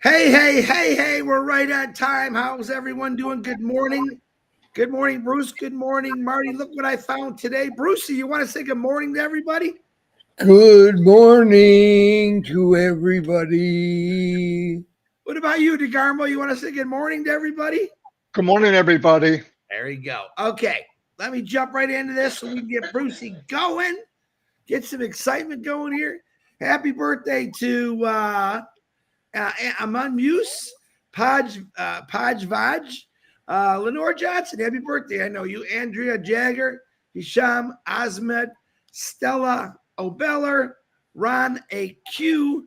Hey, we're right on time. How's everyone doing? Good morning. Good morning, Bruce. Good morning, Marty. Look what I found today. Brucey, you want to say good morning to everybody? Good morning to everybody. What about you, DeGarmo? You want to say good morning to everybody? Good morning, everybody. There you go. Okay, let me jump right into this so we can get Brucey going, get some excitement going here. Happy birthday to Aman Muse, Podge Vaj, Lenore Johnson. Happy birthday. I know you. Andrea Jagger, Hisham Ahmed, Stella Obeller, Ron AQ,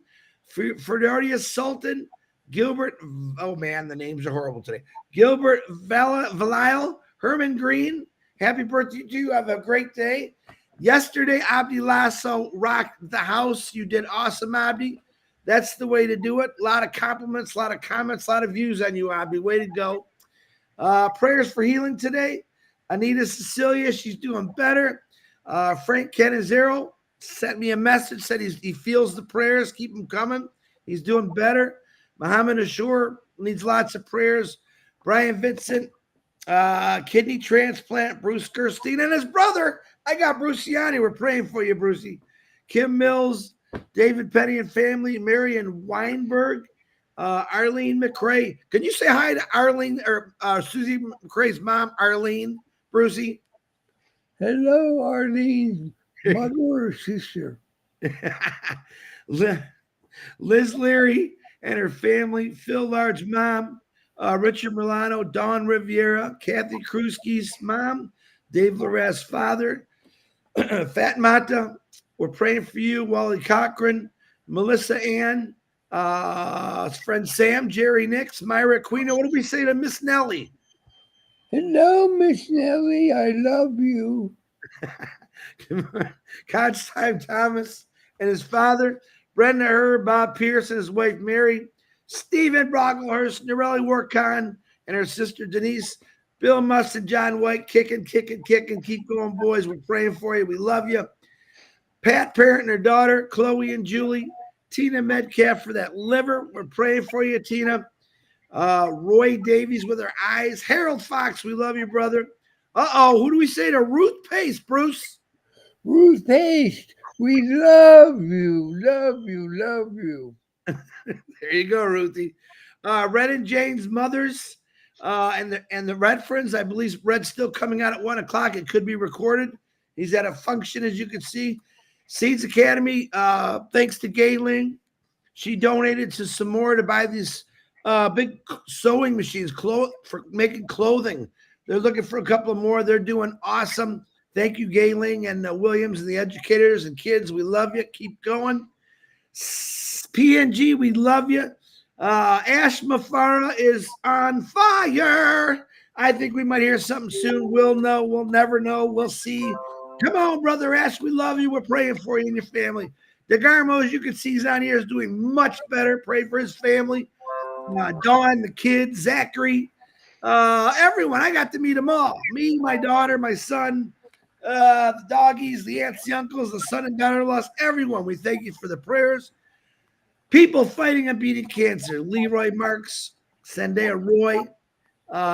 Ferdarius Sultan, Gilbert. Oh man, the names are horrible today. Gilbert Valile, Herman Green. Happy birthday to you. Have a great day. Yesterday, Abdi Lasso rocked the house. You did awesome, Abdi. That's the way to do it. A lot of compliments, a lot of comments, a lot of views on you, Abby. Way to go. Prayers for healing today. Anita Cecilia, she's doing better. Frank Canizero sent me a message, said he feels the prayers. Keep them coming. He's doing better. Muhammad Ashur needs lots of prayers. Brian Vincent, kidney transplant. Bruce Gerstein and his brother. I got Brucey on here. We're praying for you, Brucey. Kim Mills, David Penny and family, Marion Weinberg, Arlene McRae. Can you say hi to Arlene or Susie McRae's mom, Arlene, Brucey? Hello, Arlene, mother or sister. Liz Leary and her family, Phil Large mom, Richard Milano, Dawn Riviera, Kathy Krusky's mom, Dave Larraz's father, Fat Mata. We're praying for you, Wally Cochran, Melissa Ann, friend Sam, Jerry Nix, Myra Aquino. What do we say to Miss Nellie? Hello, Miss Nellie. I love you. Constantine Thomas and his father, Brenda Herb, Bob Pierce and his wife Mary, Stephen Brocklehurst, Norelli Workon and her sister Denise, Bill Must and John White, kicking. Keep going, boys. We're praying for you. We love you. Pat Parent and her daughter, Chloe and Julie, Tina Metcalf for that liver. We're praying for you, Tina. Roy Davies with her eyes. Harold Fox, we love you, brother. Who do we say to Ruth Pace, Bruce? Ruth Pace, we love you. There you go, Ruthie. Red and Jane's mothers and the Red friends. I believe Red's still coming out at 1:00. It could be recorded. He's at a function, as you can see. Seeds Academy, thanks to Gayling. She donated to some more to buy these big sewing machines for making clothing. They're looking for a couple of more. They're doing awesome. Thank you, Gayling and Williams and the educators and kids. We love you. Keep going. PNG, we love you. Ash Mafara is on fire. I think we might hear something soon. We'll know. We'll never know. We'll see. Come on, Brother Ash. We love you. We're praying for you and your family. DeGarmo, as you can see, he's on here, is doing much better. Pray for his family. Dawn, the kids, Zachary, everyone. I got to meet them all. Me, my daughter, my son, the doggies, the aunts, the uncles, the son and daughter-in-laws, everyone. We thank you for the prayers. People fighting and beating cancer. Leroy Marks, Zendaya Roy,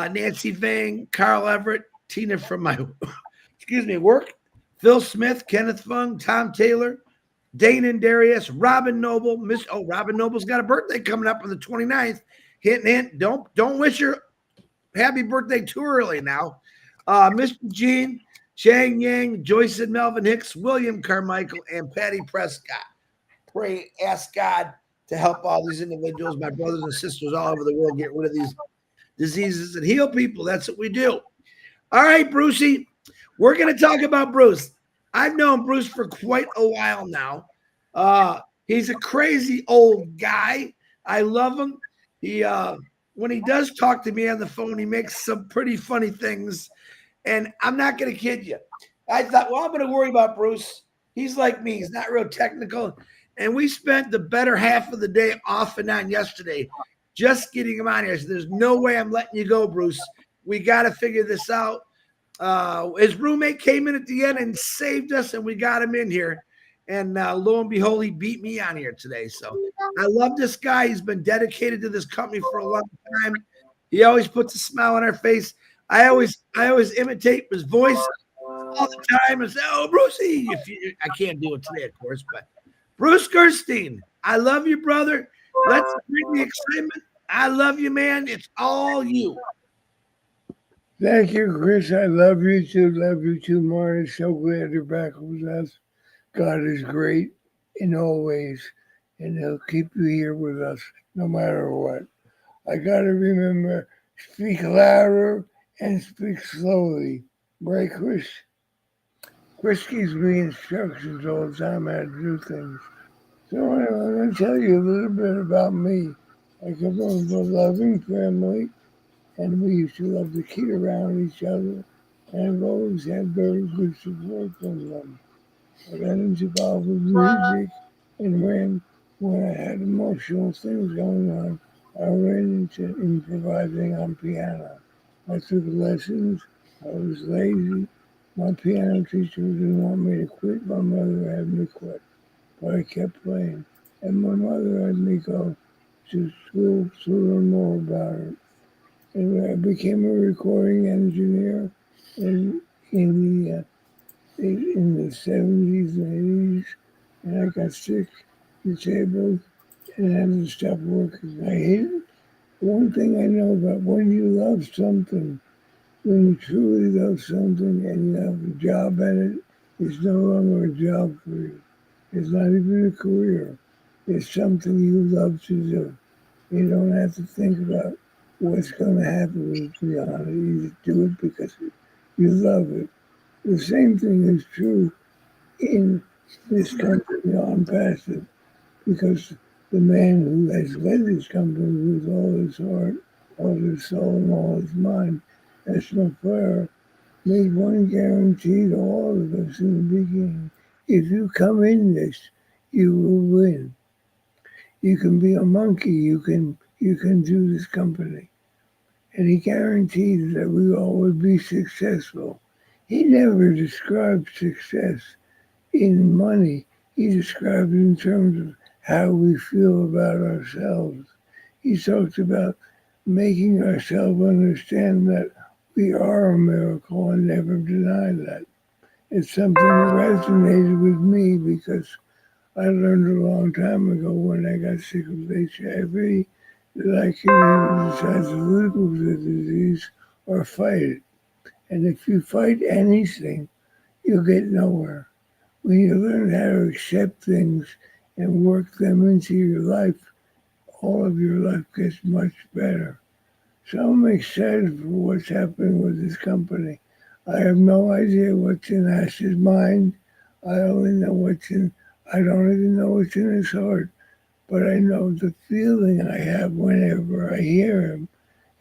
Nancy Vang, Carl Everett, Tina from my work. Phil Smith, Kenneth Fung, Tom Taylor, Dane and Darius, Robin Noble. Robin Noble's got a birthday coming up on the 29th. Hint. Don't wish her happy birthday too early now. Mr. Gene, Chang Yang, Joyce and Melvin Hicks, William Carmichael, and Patty Prescott. Ask God to help all these individuals, my brothers and sisters all over the world, get rid of these diseases and heal people. That's what we do. All right, Brucey. We're going to talk about Bruce. I've known Bruce for quite a while now. He's a crazy old guy. I love him. He when he does talk to me on the phone, he makes some pretty funny things. And I'm not going to kid you. I thought, well, I'm going to worry about Bruce. He's like me. He's not real technical. And we spent the better half of the day off and on yesterday just getting him on here. So there's no way I'm letting you go, Bruce. We got to figure this out. His roommate came in at the end and saved us, and we got him in here. And lo and behold, he beat me on here today. So I love this guy. He's been dedicated to this company for a long time. He always puts a smile on our face. I always imitate his voice all the time and say, "Oh, Brucey," I can't do it today, of course, but Bruce Gerstein, I love you, brother. Let's bring the excitement. I love you, man. It's all you. Thank you, Chris. I love you too. Love you too, Marty. So glad you're back with us. God is great in all ways, and He'll keep you here with us no matter what. I got to remember, speak louder and speak slowly. Right, Chris? Chris gives me instructions all the time how to do things. So anyway, I'm going to tell you a little bit about me. I come from a loving family, and we used to love to kid around each other, and I've always had very good support from them. I got involved with music, and when I had emotional things going on, I ran into improvising on piano. I took lessons. I was lazy. My piano teacher didn't want me to quit. My mother had me quit, but I kept playing. And my mother had me go to school to learn more about it. And I became a recording engineer in, in the in the 70s and 80s, and I got sick, disabled, and had to stop working. I hate it. One thing I know about when you love something, when you truly love something and you have a job at it, it's no longer a job for you. It's not even a career. It's something you love to do. You don't have to think about what's going to happen with you on it. You just do it because you love it. The same thing is true in this company on passive because the man who has led this company with all his heart, all his soul, and all his mind, as McFarland, made one guarantee to all of us in the beginning. If you come in this, you will win. You can be a monkey, you can do this company. And he guaranteed that we all would be successful. He never described success in money. He described it in terms of how we feel about ourselves. He talks about making ourselves understand that we are a miracle and never deny that. It's something that resonated with me because I learned a long time ago when I got sick with HIV that I can either decide to live with the disease or fight it. And if you fight anything, you'll get nowhere. When you learn how to accept things and work them into your life, all of your life gets much better. So I'm excited for what's happening with this company. I have no idea what's in Ash's mind. I only know I don't even know what's in his heart. But I know the feeling I have whenever I hear him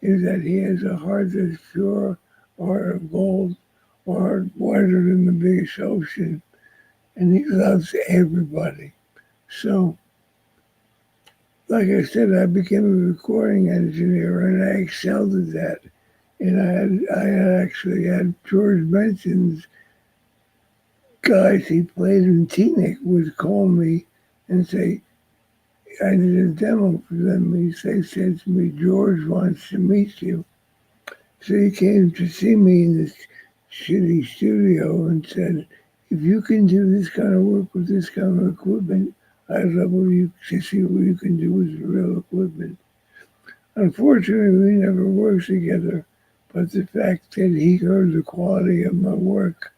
is that he has a heart that's pure, a heart of gold, a heart wider than the biggest ocean, and he loves everybody. So, like I said, I became a recording engineer and I excelled at that. And I actually had George Benson's guys he played in Teaneck would call me and say, I did a demo for them. They said to me, George wants to meet you. So he came to see me in this shitty studio and said, if you can do this kind of work with this kind of equipment, I'd love you to see what you can do with real equipment. Unfortunately, we never worked together, but the fact that he heard the quality of my work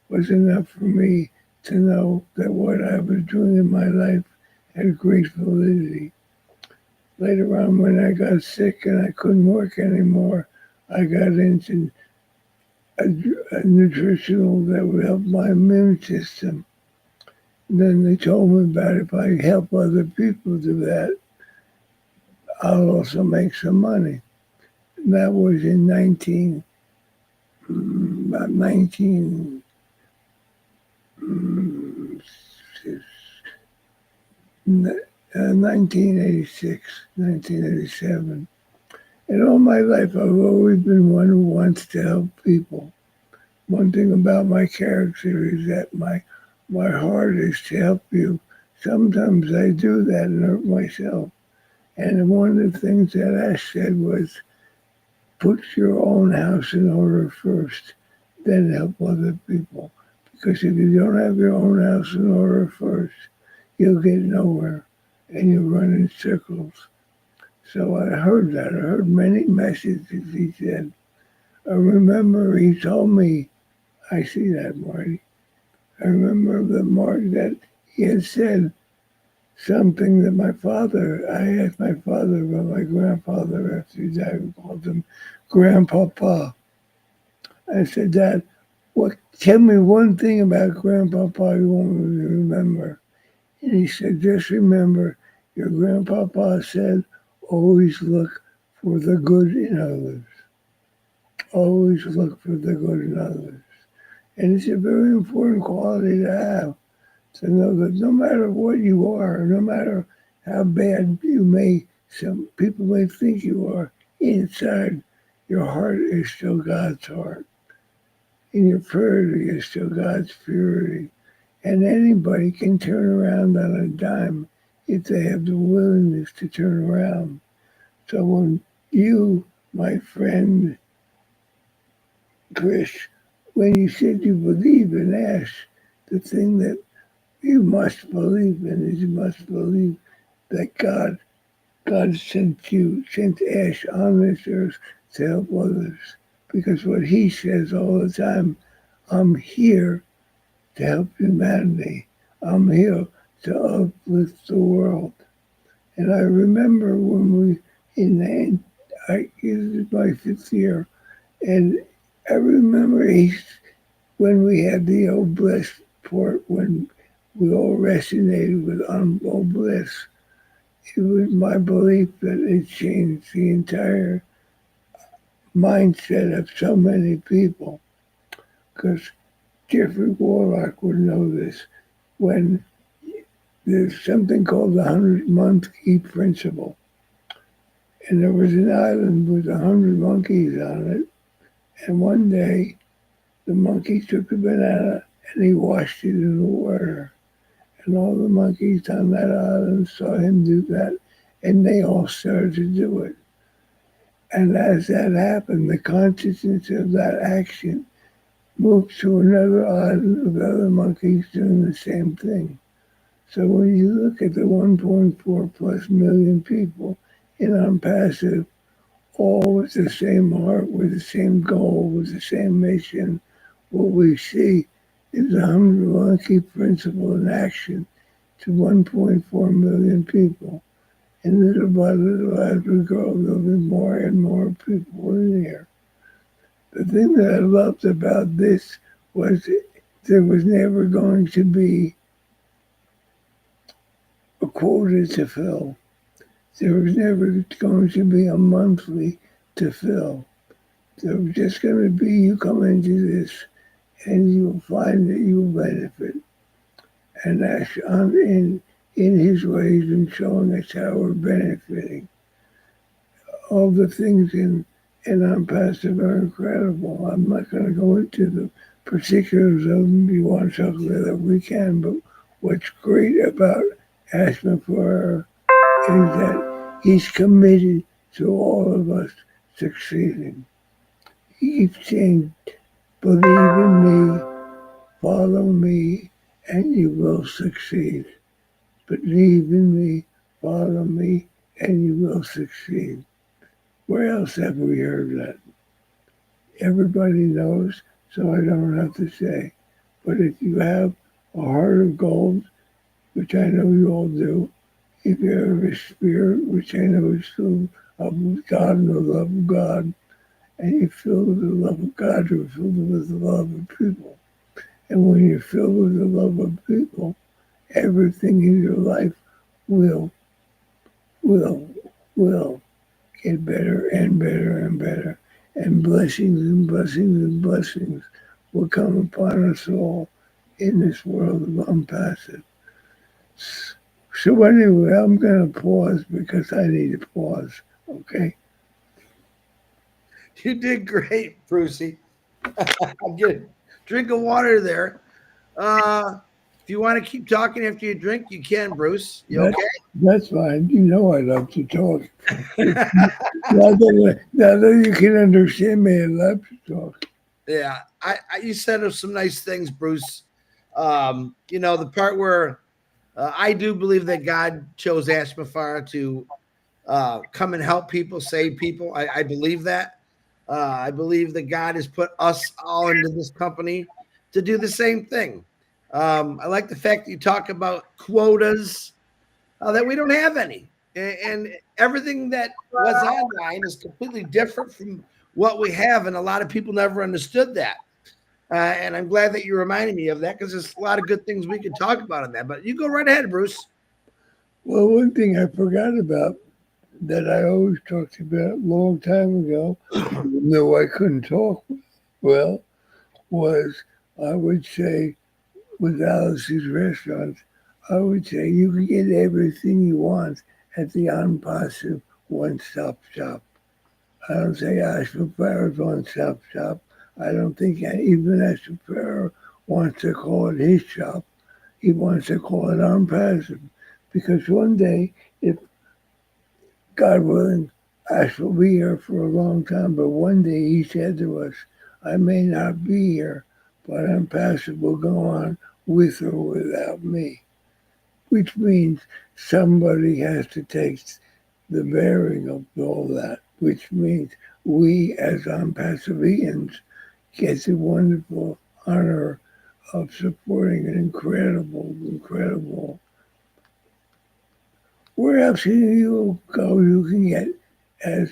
was enough for me to know that what I was doing in my life had great validity. Later on, when I got sick and I couldn't work anymore, I got into a nutritional that would help my immune system. And then they told me about if I help other people do that, I'll also make some money. And that was in 1986, 1987. And all my life, I've always been one who wants to help people. One thing about my character is that my my heart is to help you. Sometimes I do that and hurt myself. And one of the things that Ash said was, put your own house in order first, then help other people. Because if you don't have your own house in order first, you'll get nowhere and you'll run in circles. So I heard that. I heard many messages he said. I remember he told me, I see that, Marty. I remember that he had said something that my father, I asked my father about my grandfather after he died. We called him Grandpapa. I said, Dad, tell me one thing about Grandpapa you want me to remember. And he said, just remember, your Grandpapa said, always look for the good in others. Always look for the good in others. And it's a very important quality to have, to know that no matter what you are, no matter how bad some people may think you are, inside your heart is still God's heart. And your purity is still God's purity. And anybody can turn around on a dime if they have the willingness to turn around. So when you, my friend Chris, when you said you believe in Ash, the thing that you must believe in is you must believe that God sent Ash on this earth to help others. Because what he says all the time, I'm here to help humanity. I'm here to uplift the world. And I remember when this is my 5th year, and I remember when we had the old bliss port, when we all resonated with old bliss. It was my belief that it changed the entire mindset of so many people. Because Jeffrey Warlock would know this. When there's something called the 100 monkey principle, and there was an island with 100 monkeys on it, and one day the monkey took a banana and he washed it in the water. And all the monkeys on that island saw him do that, and they all started to do it. And as that happened, the consciousness of that action moved to another island of other monkeys doing the same thing. So when you look at the 1.4 plus million people in Unpassive, all with the same heart, with the same goal, with the same mission, what we see is the 100 monkey principle in action to 1.4 million people. And little by little, as we grow, there'll be more and more people in here. The thing that I loved about this was there was never going to be a quota to fill. There was never going to be a monthly to fill. There was just going to be you come into this and you'll find that you'll benefit. And that's in his ways and showing us how we're benefiting. All the things in Unpassive are incredible. I'm not going to go into the particulars of them. If you want to talk about it, we can. But what's great about Ashma Farrar is that he's committed to all of us succeeding. He keeps saying, believe in me, follow me, and you will succeed. Believe in me, follow me, and you will succeed. Where else have we heard that? Everybody knows, so I don't have to say. But if you have a heart of gold, which I know you all do, if you have a spirit, which I know is filled up with God and the love of God, and you're filled with the love of God, you're filled with the love of people. And when you're filled with the love of people, everything in your life will, will get better and better and better. And blessings and blessings and blessings will come upon us all in this world of Unpassive. So anyway, I'm going to pause because I need to pause, okay? You did great, Brucey. Get a drink of water there. If you want to keep talking after you drink, you can, Bruce. You okay? That's fine. You know I love to talk. Now that you can understand me, I love to talk. Yeah, you said some nice things, Bruce. The part where I do believe that God chose Ashmafara to come and help people, save people. I believe that. I believe that God has put us all into this company to do the same thing. I like the fact that you talk about quotas, that we don't have any. And everything that was online is completely different from what we have. And a lot of people never understood that. And I'm glad that you reminded me of that because there's a lot of good things we could talk about on that. But you go right ahead, Bruce. Well, one thing I forgot about that I always talked about a long time ago, even though I couldn't talk well, was I would say with Alice's restaurants, I would say you can get everything you want at the On Passive One Stop Shop. I don't say Ashford Farrer's One Stop Shop. I don't think even Ashford Farrer wants to call it his shop. He wants to call it On Passive. Because one day, if God willing, Ash will be here for a long time, but one day he said to us, I may not be here, but On Passive will go on with or without me. Which means somebody has to take the bearing of all that, which means we as On Passivians get the wonderful honor of supporting an incredible. Where else can you go? You can get as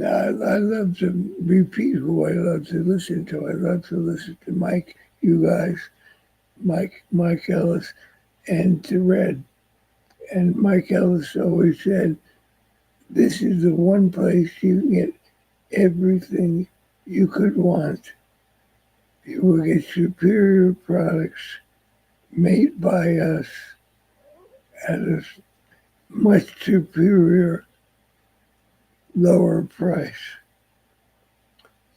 I love to repeat who I love to listen to. I love to listen to Mike, you guys, Mike Ellis, and to Red. And Mike Ellis always said, "This is the one place you can get everything you could want. You will get superior products made by us at a much superior, lower price.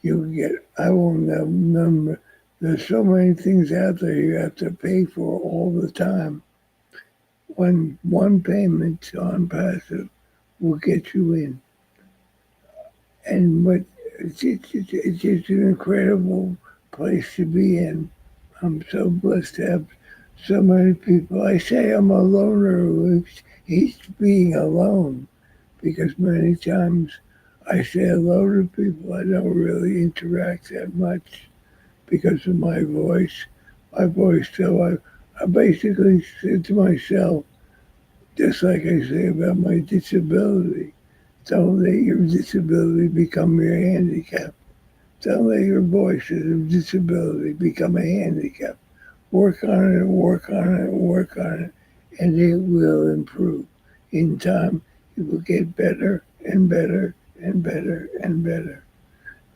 You get, I won't have number. There's so many things out there you have to pay for all the time. One payment on passive will get you in. And but it's just an incredible place to be in. I'm so blessed to have so many people. I say I'm a loner who hates being alone because many times I say hello to people. I don't really interact that much because of my voice. So I basically said to myself, just like I say about my disability, don't let your disability become your handicap. Don't let your voice as a disability become a handicap. Work on it, work on it, work on it, and it will improve. In time, it will get better and better and better and better.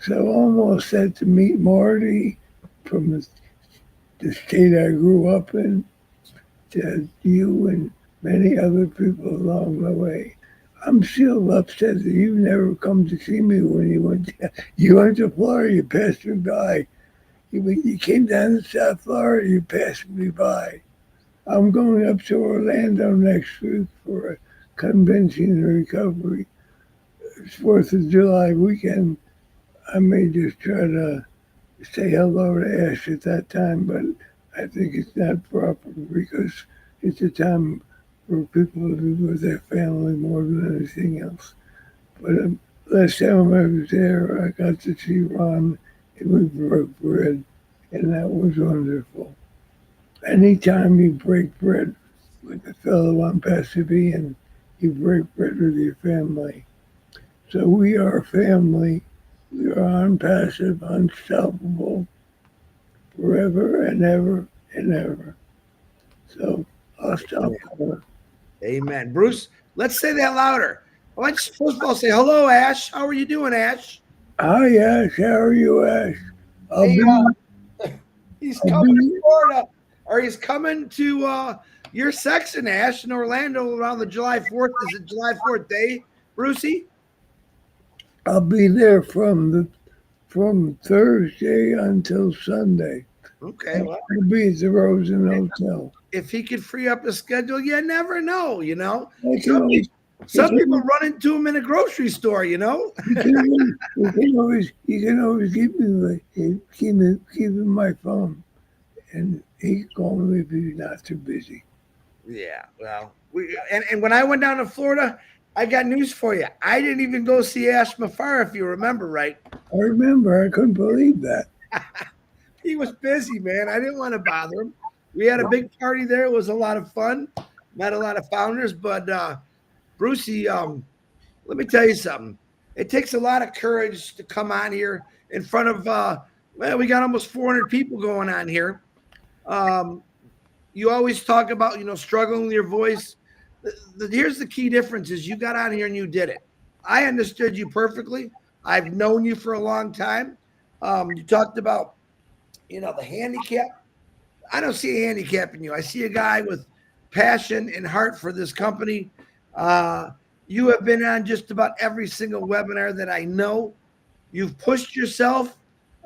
So almost set to meet Marty from the state I grew up in, to you and many other people along the way. I'm still upset that you never come to see me when you went to Florida. You passed me by. You came down to South Florida. You passed me by. I'm going up to Orlando next week for a convention and recovery. It's 4th of July weekend. I may just try to say hello to Ash at that time, but I think it's not proper because it's a time for people to be with their family more than anything else. But last time I was there, I got to see Ron and we broke bread, and that was wonderful. Anytime you break bread with a fellow on Pasadena, you break bread with your family. So we are family. We are unpassive, unstoppable, forever and ever and ever. So I'll stop there. Amen. Bruce, let's say that louder. Let's first of all say hello, Ash. How are you doing, Ash? Hi, Ash. How are you, Ash? I'll Hey, be, he's I'll coming to be, Florida, or he's coming to your section, Ash, in Orlando around the July 4th. Is it July 4th day, Brucey? I'll be there from Thursday until Sunday. Okay, well, I'll be at the Rosen Hotel. if he could free up his schedule, you never know. I can always, Some people run into him in a grocery store. you can always keep my phone, and he can call me if he's not too busy. Yeah, well, and when I went down to Florida, I got news for you. I didn't even go see Ash Mafar, if you remember right. I remember. I couldn't believe that. He was busy, man. I didn't want to bother him. We had a big party there. It was a lot of fun. Met a lot of founders, but Brucey, let me tell you something. It takes a lot of courage to come on here in front of well, we got almost 400 people going on here. Um, you always talk about struggling with your voice. Here's the key difference: is you got on here and you did it. I understood you perfectly. I've known you for a long time. You talked about the handicap. I don't see a handicap in you. I see a guy with passion and heart for this company. You have been on just about every single webinar that I know. You've pushed yourself.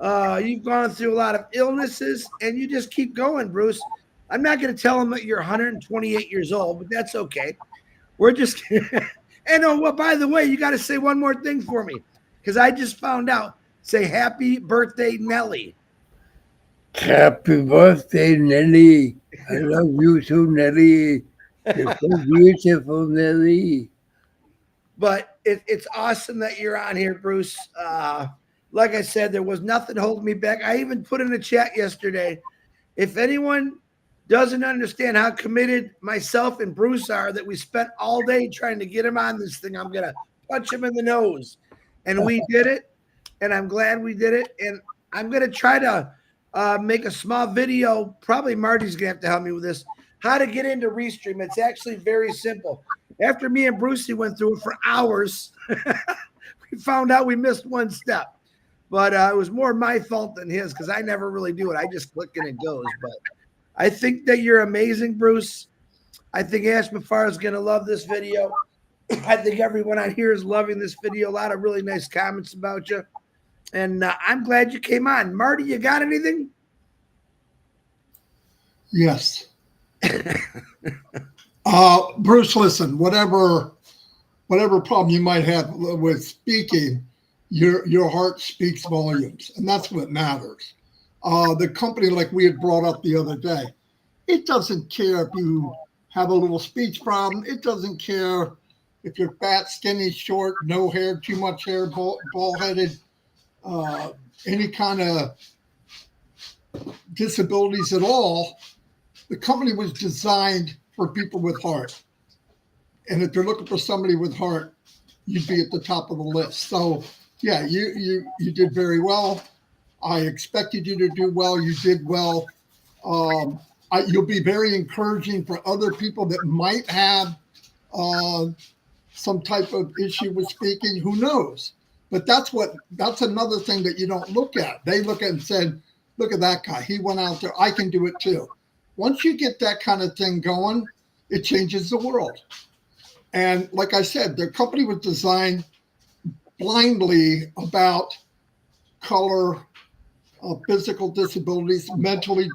You've gone through a lot of illnesses, and you just keep going, Bruce. I'm not going to tell them that you're 128 years old, but that's okay. We're just and oh, well, by the way, you got to say one more thing for me because I just found out. Say happy birthday, Nelly. Happy birthday, Nelly. I love you too, Nelly. You're so beautiful, Nelly. But it's awesome that you're on here, Bruce. Like I said, there was nothing holding me back. I even put in a chat yesterday. If anyone doesn't understand how committed myself and Bruce are, that we spent all day trying to get him on this thing, I'm going to punch him in the nose. And we did it. And I'm glad we did it. And I'm going to try to make a small video. Probably Marty's going to have to help me with this. How to get into Restream. It's actually very simple. After me and Brucey went through it for hours, we found out we missed one step. But it was more my fault than his because I never really do it. I just click and it goes. But I think that you're amazing, Bruce. I think Ash Mafar is going to love this video. I think everyone on here is loving this video. A lot of really nice comments about you. And I'm glad you came on. Marty, you got anything? Yes. Bruce, listen, whatever problem you might have with speaking, your heart speaks volumes, and that's what matters. The company, like we had brought up the other day, it doesn't care if you have a little speech problem. It doesn't care if you're fat, skinny, short, no hair, too much hair, bald-headed, any kind of disabilities at all. The company was designed for people with heart. And if you're looking for somebody with heart, you'd be at the top of the list. So, yeah, you did very well. I expected you to do well. You did well. You'll be very encouraging for other people that might have some type of issue with speaking. Who knows? But that's another thing that you don't look at. They look at and said, look at that guy. He went out there. I can do it too. Once you get that kind of thing going, it changes the world. And like I said, their company was designed blindly about color, physical disabilities, mentally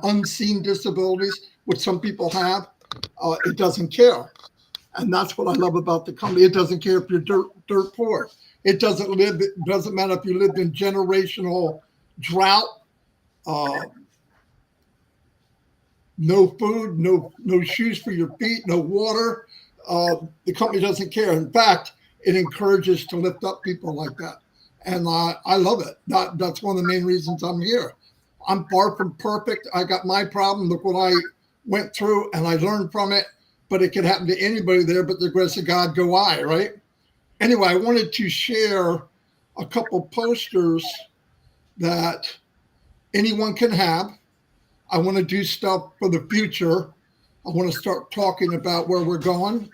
unseen disabilities, which some people have. It doesn't care. And that's what I love about the company. It doesn't care if you're dirt poor. It doesn't matter if you lived in generational drought, no food, no shoes for your feet, no water. The company doesn't care. In fact, it encourages to lift up people like that. And I love it. That's one of the main reasons I'm here. I'm far from perfect. I got my problem. Look what I went through, and I learned from it. But it could happen to anybody there, but the grace of God go I, right? Anyway, I wanted to share a couple posters that anyone can have. I want to do stuff for the future. I want to start talking about where we're going.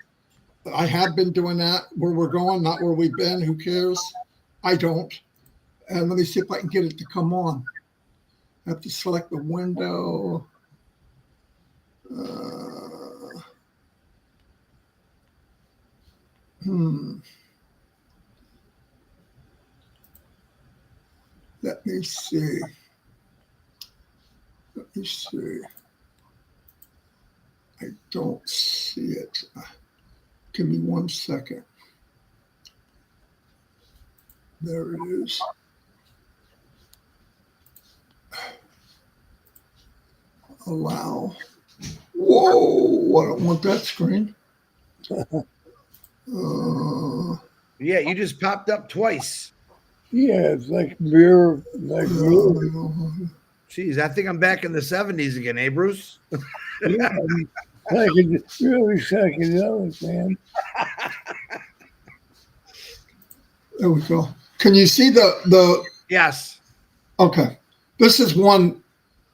I have been doing that, where we're going, not where we've been. Who cares? I don't. And let me see if I can get it to come on. I have to select the window. Let me see. Let me see. I don't see it. Give me 1 second. There it is. Allow. Whoa, I don't want that screen. Yeah, you just popped up twice. Yeah, it's like mirror, like movie. Jeez, I think I'm back in the 70s again, eh, Bruce? Yeah, really psychedelic, man. There we go. Can you see the? Yes. Okay, this is one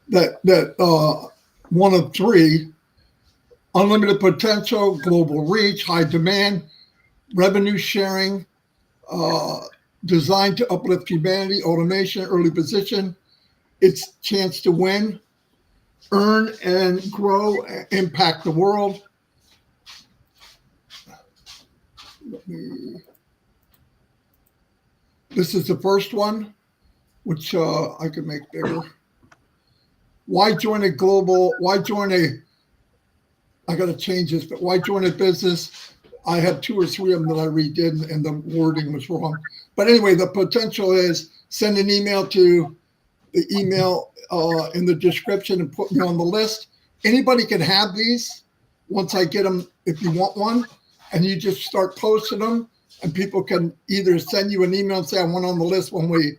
that one of three: unlimited potential, global reach, high demand, revenue sharing, designed to uplift humanity, automation, early position, its chance to win, earn and grow, impact the world. This is the first one, which I can make bigger. Why join a global? Why join a? I got to change this, but why join a business? I had 2 or 3 of them that I redid, and the wording was wrong. But anyway, the potential is send an email to the email in the description and put me on the list. Anybody can have these once I get them. If you want one, and you just start posting them, and people can either send you an email and say I want on the list when we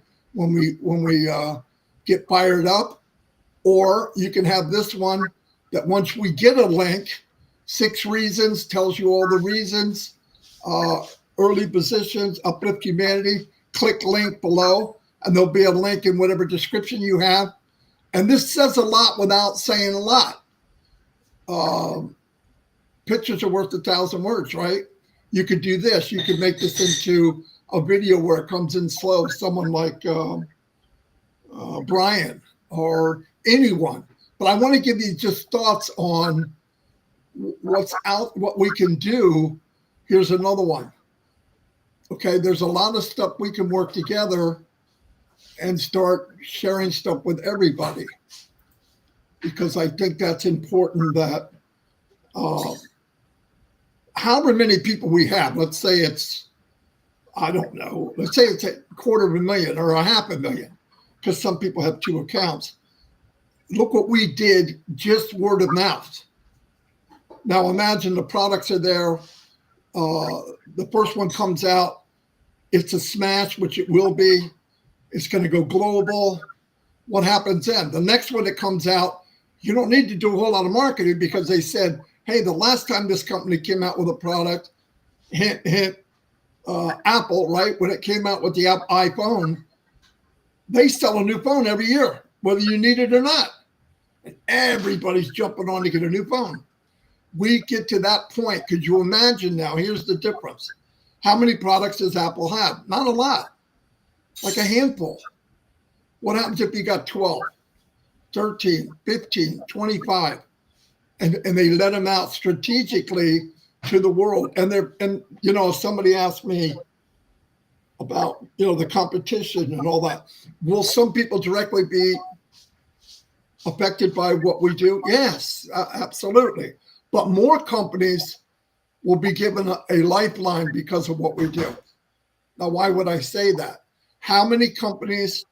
get fired up, or you can have this one that once we get a link, 6 reasons, tells you all the reasons, early positions, uplift humanity, click link below, and there'll be a link in whatever description you have. And this says a lot without saying a lot. Pictures are worth 1,000 words, right? You could do this. You could make this into a video where it comes in slow. Someone like Brian or anyone. But I want to give you just thoughts on what's out, what we can do. Here's another one. Okay, there's a lot of stuff we can work together and start sharing stuff with everybody, because I think that's important that however many people we have, let's say it's, I don't know, let's say it's 250,000 or 500,000, because some people have 2 accounts. Look what we did, just word of mouth. Now imagine the products are there. The first one comes out, it's a smash, which it will be. It's going to go global. What happens then? The next one that comes out, you don't need to do a whole lot of marketing, because they said, hey, the last time this company came out with a product, Apple, right? When it came out with the iPhone, they sell a new phone every year, whether you need it or not. And everybody's jumping on to get a new phone. We get to that point. Could you imagine now? Here's the difference. How many products does Apple have? Not a lot, like a handful. What happens if you got 12, 13, 15, 25, and they let them out strategically to the world? And somebody asked me about, the competition and all that. Will some people directly be affected by what we do? Yes, absolutely. But more companies will be given a lifeline because of what we do. Now, why would I say that? How many companies,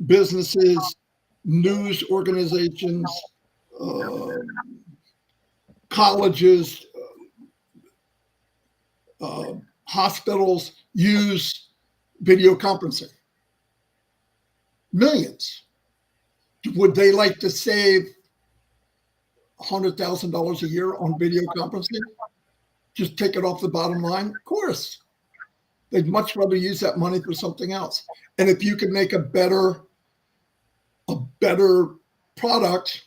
businesses, news organizations, colleges, hospitals use video conferencing? Millions. Would they like to save $100,000 a year on video conferencing? Just take it off the bottom line? Of course. They'd much rather use that money for something else. And if you can make a better product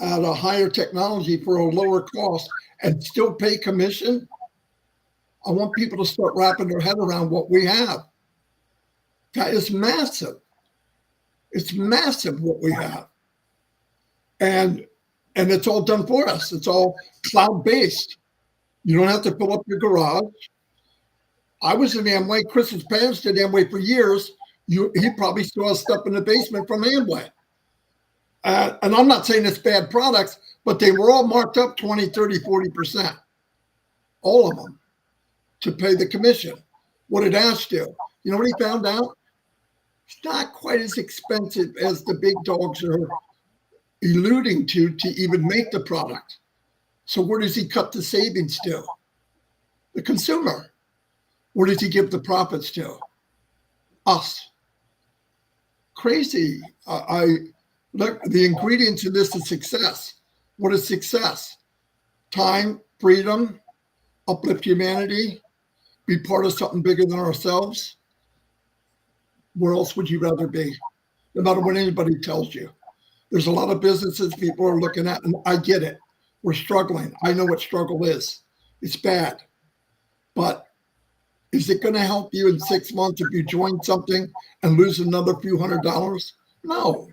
at a higher technology for a lower cost and still pay commission, I want people to start wrapping their head around what we have. That is massive. It's massive what we have. And it's all done for us. It's all cloud-based. You don't have to fill up your garage. I was in Amway. Chris's parents did Amway for years. He probably still has stuff in the basement from Amway. And I'm not saying it's bad products, but they were all marked up 20, 30, 40%. All of them to pay the commission. What did Ash do? You know what he found out? It's not quite as expensive as the big dogs are alluding to even make the product. So where does he cut the savings to? The consumer. Where does he give the profits to? Us. Crazy. Look, the ingredients in this is success. What is success? Time, freedom, uplift humanity, be part of something bigger than ourselves. Where else would you rather be? No matter what anybody tells you. There's a lot of businesses people are looking at, and I get it. We're struggling. I know what struggle is. It's bad. But is it going to help you in 6 months if you join something and lose another few $100s? No.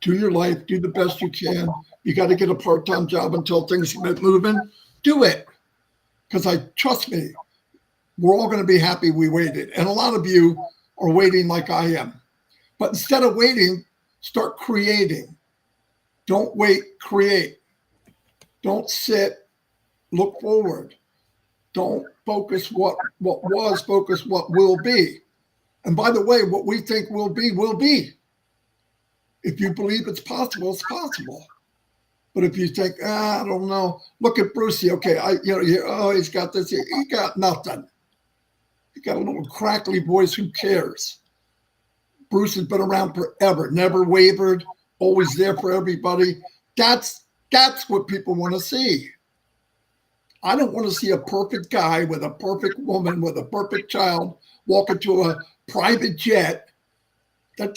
Do your life. Do the best you can. You got to get a part-time job until things get moving. Do it. Because trust me, we're all going to be happy we waited. And a lot of you are waiting like I am. But instead of waiting, start creating. Don't wait, create. Don't sit, look forward. Don't focus what was, focus what will be. And by the way, what we think will be, will be. If you believe it's possible, it's possible. But if you think, I don't know, look at Brucey. Okay, he's got this. He got nothing. He got a little crackly voice. Who cares? Bruce has been around forever, never wavered, always there for everybody. That's what people want to see. I don't want to see a perfect guy with a perfect woman with a perfect child walk into a private jet. What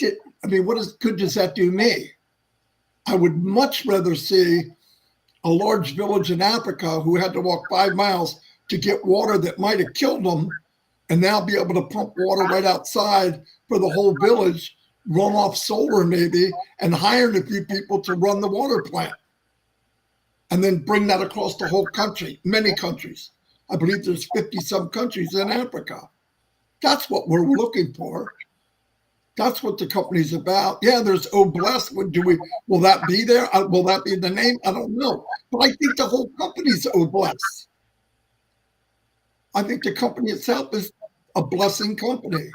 good does that do me? I would much rather see a large village in Africa who had to walk 5 miles to get water that might have killed them, and now be able to pump water right outside for the whole village, run off solar maybe, and hire a few people to run the water plant. And then bring that across the whole country, many countries. I believe there's 50-some countries in Africa. That's what we're looking for. That's what the company's about. Yeah, there's Bless. Will that be there? Will that be the name? I don't know. But I think the whole company's Bless. I think the company itself is a blessing company.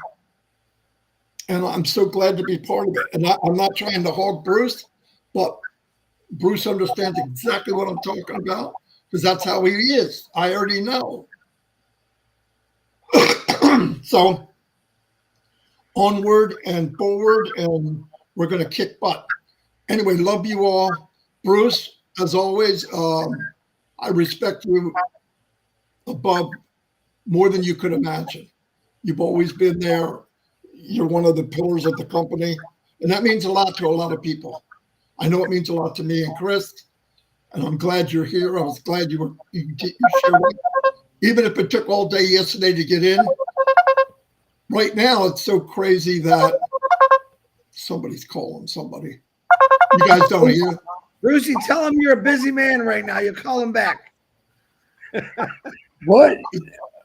And I'm so glad to be part of it. And I'm not trying to hog Bruce, but Bruce understands exactly what I'm talking about because that's how he is. I already know. So onward and forward, and we're going to kick butt. Anyway, love you all. Bruce, as always, I respect you above more than you could imagine. You've always been there. You're one of the pillars of the company, and that means a lot to a lot of people. I know it means a lot to me and Chris, and I'm glad you're here. I was glad you shared it. Even if it took all day yesterday to get in. Right now, it's so crazy that somebody's calling somebody. You guys don't hear? Brucey, tell him you're a busy man right now. You call him back. What?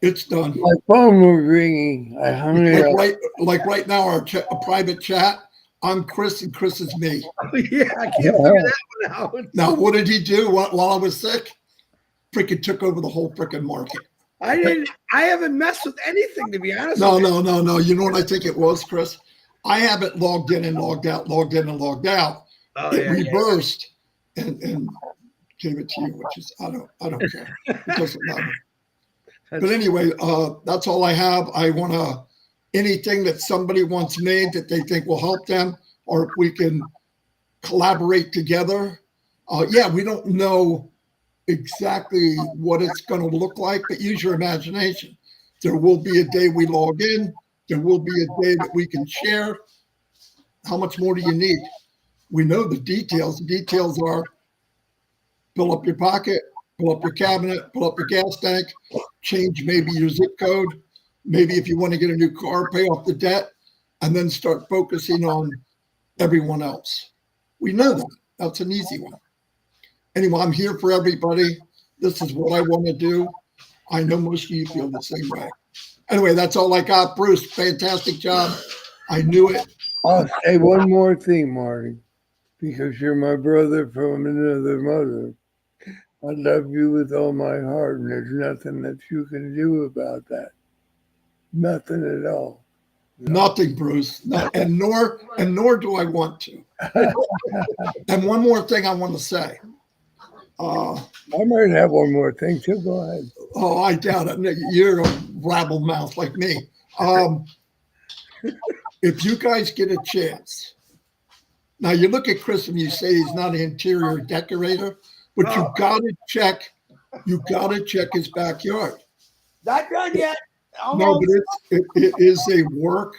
It's done. My phone was ringing. I hung it up. Like right now, our private chat. I'm Chris, and Chris is me. Oh, yeah, I can't figure that one out. Now, what did he do while I was sick? Freaking took over the whole freaking market. I haven't messed with anything, to be honest. No. You know what I think it was, Chris? I haven't logged in and logged out, logged in and logged out. Oh, it reversed and gave it to you, which is I don't care. It doesn't matter. But anyway, that's all I have. I want to anything that somebody wants made that they think will help them, or if we can collaborate together. We don't know exactly what it's going to look like, but use your imagination. There will be a day we log in. There will be a day that we can share. How much more do you need? We know the details. The details are fill up your pocket, pull up your cabinet, pull up your gas tank, change maybe your zip code. Maybe if you want to get a new car, pay off the debt, and then start focusing on everyone else. We know that. That's an easy one. Anyway, I'm here for everybody. This is what I want to do. I know most of you feel the same way. Anyway, that's all I got. Bruce, fantastic job. I knew it. I'll say one more thing, Marty. because you're my brother from another mother. I love you with all my heart, and there's nothing that you can do about that. Nothing at all. Nothing, Bruce. And nor do I want to. And one more thing I want to say. I might have one more thing too. Go ahead. Oh, I doubt it. You're a rabble mouth like me. If you guys get a chance, now you look at Chris and you say he's not an interior decorator, but you gotta check his backyard. Not done yet. No, but it is a work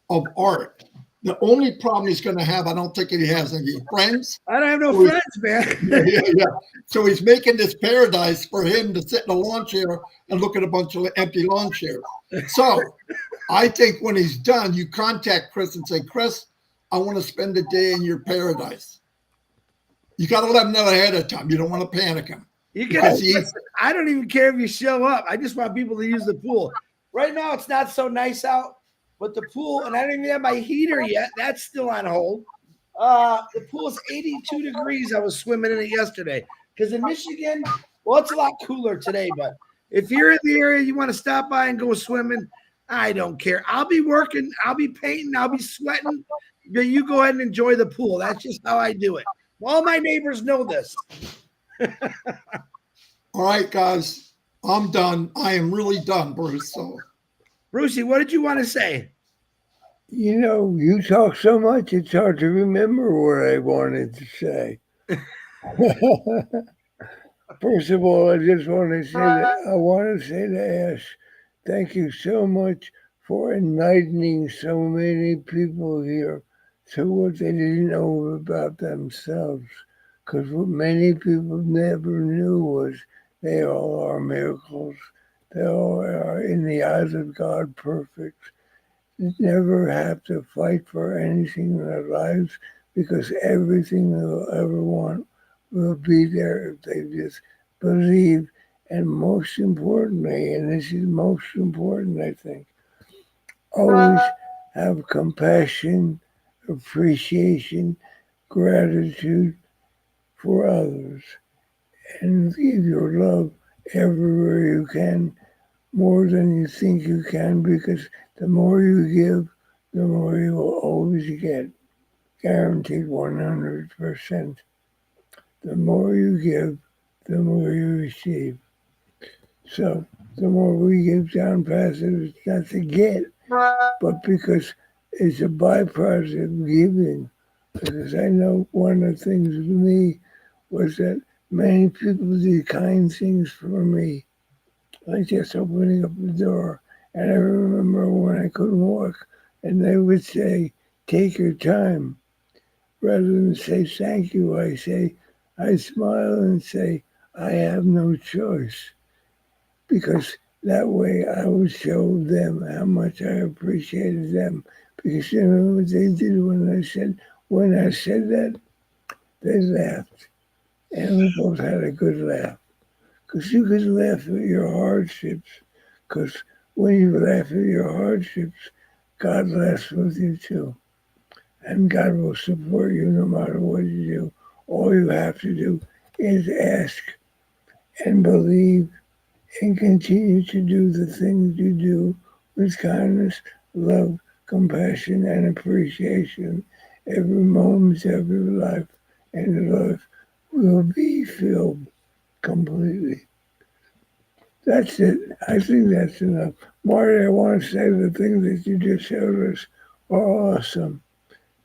of art. The only problem he's going to have, I don't think he has any friends. I don't have no friends, man. Yeah. So he's making this paradise for him to sit in a lawn chair and look at a bunch of empty lawn chairs. So I think when he's done, you contact Chris and say, Chris, I want to spend a day in your paradise. You got to let him know ahead of time. You don't want to panic him. I don't even care if you show up. I just want people to use the pool. Right now, it's not so nice out. But the pool, and I don't even have my heater yet. That's still on hold. The pool is 82 degrees. I was swimming in it yesterday. Because in Michigan, well, it's a lot cooler today. But if you're in the area, you want to stop by and go swimming, I don't care. I'll be working. I'll be painting. I'll be sweating. But you go ahead and enjoy the pool. That's just how I do it. All my neighbors know this. All right, guys. I'm done. I am really done, Bruce. So. Brucey, what did you want to say? You know, you talk so much, it's hard to remember what I wanted to say. First of all, I just want to say to Ash, thank you so much for enlightening so many people here to what they didn't know about themselves. Because what many people never knew was they all are miracles. They all are, in the eyes of God, perfect. They never have to fight for anything in their lives because everything they'll ever want will be there if they just believe. And most importantly, and this is most important, I think, always have compassion, appreciation, gratitude for others, and give your love everywhere you can, more than you think you can, because the more you give, the more you will always get. Guaranteed 100%. The more you give, the more you receive. So the more we give down passive, it's not to get, but because it's a byproduct of giving. Because I know one of the things with me was that many people did kind things for me, like just opening up the door. And I remember when I couldn't walk, and they would say, take your time. Rather than say thank you, I smile and say, I have no choice. Because that way I would show them how much I appreciated them. Because you know what they did when I said that? They laughed. And we both had a good laugh. Because you could laugh at your hardships. Because when you laugh at your hardships, God laughs with you too. And God will support you no matter what you do. All you have to do is ask and believe and continue to do the things you do with kindness, love, compassion, and appreciation. Every moment of your life and life will be filled completely. That's it. I think that's enough. Marty, I want to say the things that you just showed us are awesome.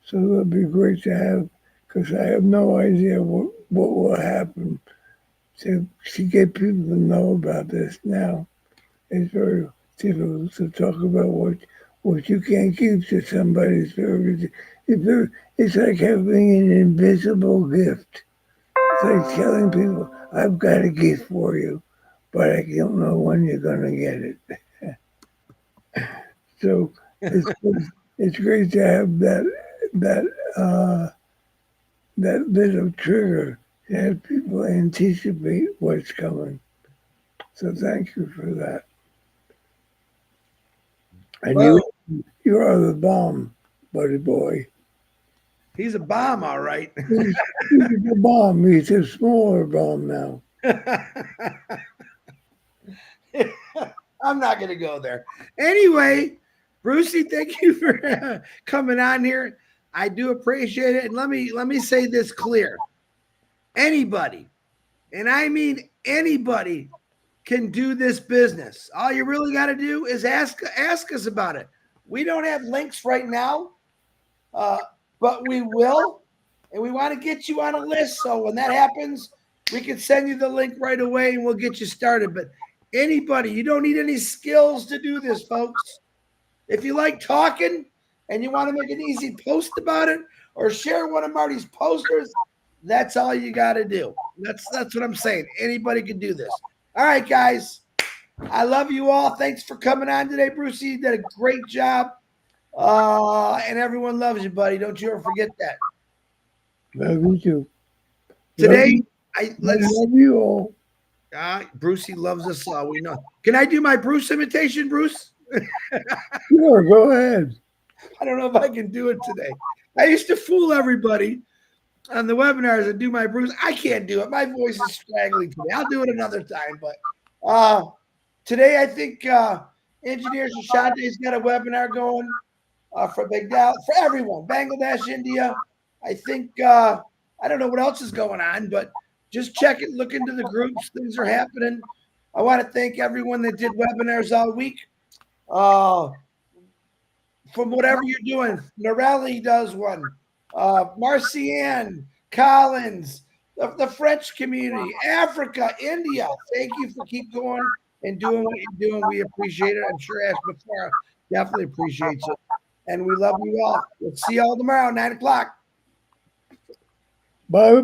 So it'll be great to have, because I have no idea what will happen to get people to know about this now. It's very difficult to talk about what you can't keep to somebody's favorite. It's like having an invisible gift. It's like telling people, I've got a gift for you, but I don't know when you're going to get it. So it's great to have that little trigger to have people anticipate what's coming. So thank you for that. And you are the bomb, buddy boy. He's a bomb, all right. He's a bomb. He's a smaller bomb now. I'm not going to go there. Anyway, Brucey, thank you for coming on here. I do appreciate it. And let me say this clear. Anybody, and I mean anybody, can do this business. All you really got to do is ask us about it. We don't have links right now, but we will, and we want to get you on a list. So when that happens, we can send you the link right away, and we'll get you started. But anybody, you don't need any skills to do this, folks. If you like talking and you want to make an easy post about it or share one of Marty's posters, that's all you got to do. That's what I'm saying. Anybody can do this. All right, guys. I love you all. Thanks for coming on today, Brucey. You did a great job. And everyone loves you, buddy. Don't you ever forget that. Love you too. Today, Love you all. Brucey loves us all. We know. Can I do my Bruce imitation, Bruce? Sure, go ahead. I don't know if I can do it today. I used to fool everybody on the webinars and do my Bruce. I can't do it. My voice is straggling today. I'll do it another time. But today, I think Engineers Ashante's got a webinar going for Baghdad, for everyone, Bangladesh, India. I think, I don't know what else is going on, but just check it. Look into the groups. Things are happening. I want to thank everyone that did webinars all week. From whatever you're doing, Norelli does one. Marcianne, Collins, the French community, Africa, India. Thank you for keep going and doing what you're doing. We appreciate it. I'm sure Ash before definitely appreciates it. And we love you all. We'll see you all tomorrow, 9 o'clock. Bye bye.